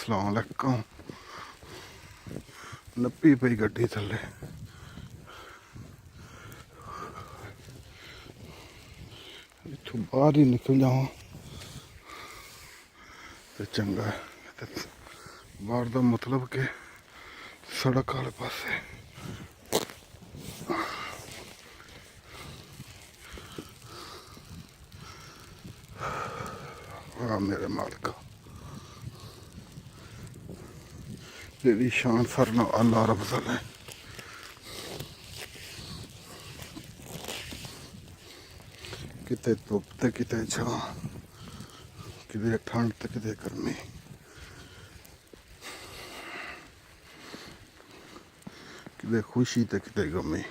अस्सलाम वालेकुम। नप्पी पई गड्डी थल्ले। इत्थों बाहर ही निकल जावां तो चंगा है। बाहर का मतलब कि सड़क वाले पासे मेरे मालिका तेरी शान सरना अल्लाह रब है। किते धुप ते किते छां, किते ठंड ते किते गर्मी। किते खुशी ते किते गमी।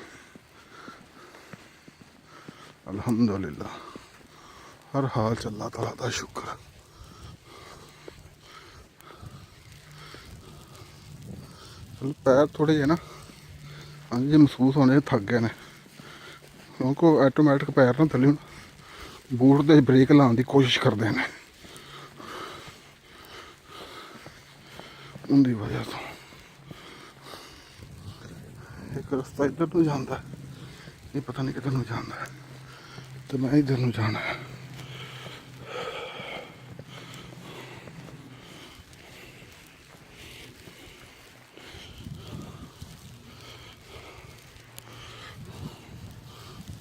अल्हम्दुलिल्लाह हर हाल च अल्लाह ताला दा शुक्र। पैर थोड़े जे ना जी महसूस होने थक गए ने, क्योंकि ऑटोमैटिक पैर ना थल्ले बूट दे ब्रेक लाने की कोशिश करते हैं। उनकी वजह तो एक रास्ता इधर को जाता है, ये पता नहीं किधर को जाता है, तो मैं इधर को जाना है।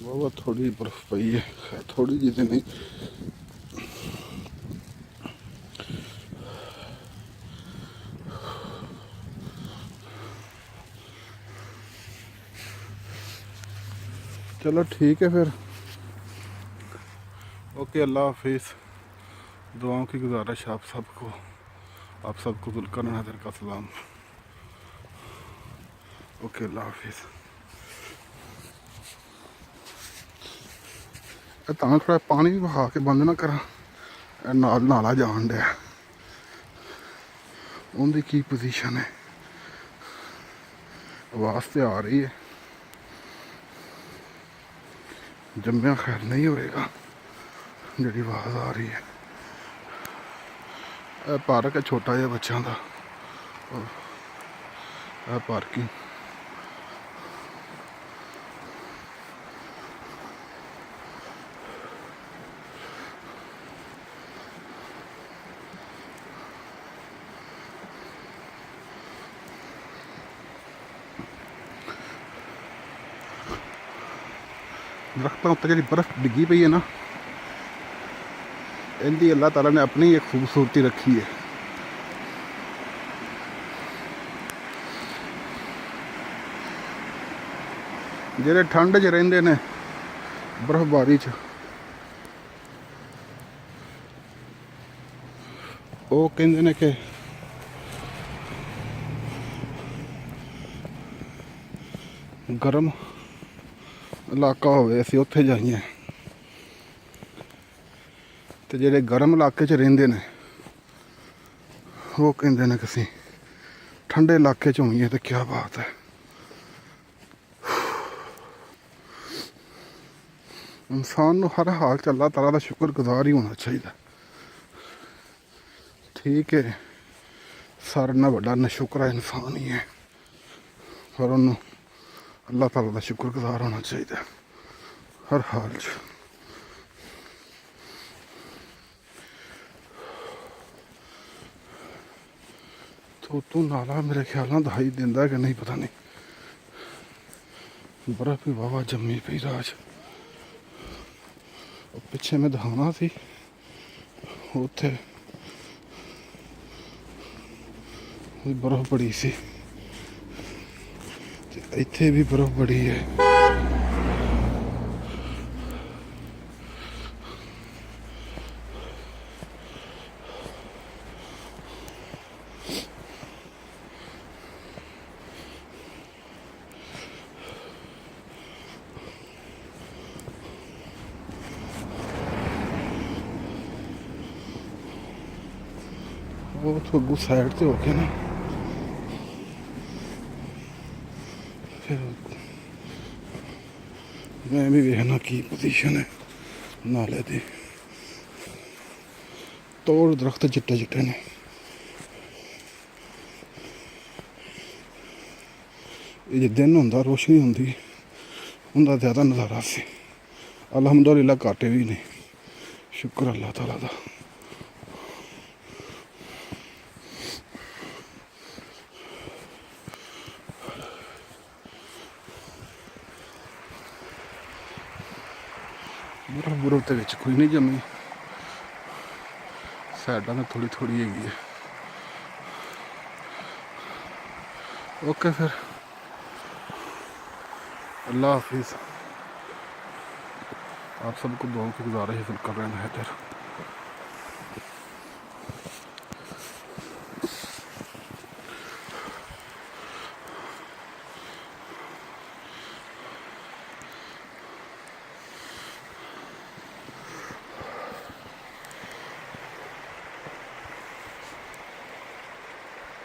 बहुत थोड़ी बर्फ पई है, थोड़ी जी तो नहीं। चलो ठीक है फिर, ओके अल्लाह हाफिज़। दुआओं की गुजारिश आप सबको जुल्कर नज़र का सलाम। ओके अल्लाह हाफिज़। तां थोड़ा पानी भी बहा के बंद ना करा, नाल नाला जान डया। उनकी की पोजीशन है, आवाज़ तो आ रही है, जम्मिया खैर नहीं होएगा जी आवाज़ आ रही है। पार्क है छोटा जिहा बच्चों का, पार्किंग। दरख्तों उत्ते जी बर्फ डिगी पई है ना, इनकी अल्लाह ताला ने अपनी एक खूबसूरती रखी है। जेह्ड़े ठंड च रहिंदे ने बर्फबारी च, वो कहंदे ने कि गर्म इलाका होवे असीं उत्थे जाइए, ते जेह्ड़े गर्म इलाके च रहिंदे ने वो कहंदे ने कि असीं ठंडे इलाके च होइए तो क्या बात है। इंसान नूं हर हाल च अल्लाह ताला दा शुक्रगुजार ही होना चाहिए। ठीक है, सारे नाल वड्डा नाशुकरा इंसान ही है, पर उन्होंने अल्लाह ताला दा शुक्रगुजार होना चाहिए हर हाल च। तो तू नाला मेरे ख्याल नाल दहाई दिंदा कि नहीं पता नहीं, बर्फ भी वाहवा जम्मी पई राज। पिछे मैं दिखाना सी उत्थे बर्फ बड़ी सी, इत्थे भी बर्फ बड़ी है। वो तो अगू साइड से होके ना फिर मैं भी वेखना की पोजीशन है नाले दी। तोड़ दरख्त चिट्टे चिट्टे ने, ਇਹ ਜੇ ਦਿਨ ਹੁੰਦਾ ਰੋਸ਼ਨੀ ਹੁੰਦੀ ਉਹਦਾ ਜ਼ਿਆਦਾ ਨਜ਼ਾਰਾ ਸੀ। ਅਲਹਮਦੁਲਿਲਾ ਘਾਟੇ ਵੀ ਨੇ, ਸ਼ੁਕਰ ਅੱਲਾਹ ਤਾਲਾ ਦਾ। ਬਰਫ਼ ਦੇ ਵਿੱਚ ਕੋਈ ਨਹੀਂ ਜੰਮੀ, ਸਾਈਡਾਂ ਤਾਂ ਥੋੜੀ ਥੋੜੀ ਹੈਗੀ ਹੈ। ओके फिर अल्लाह हाफिज़। आप सबको दुआ की गुजारिश कर रहे हैं।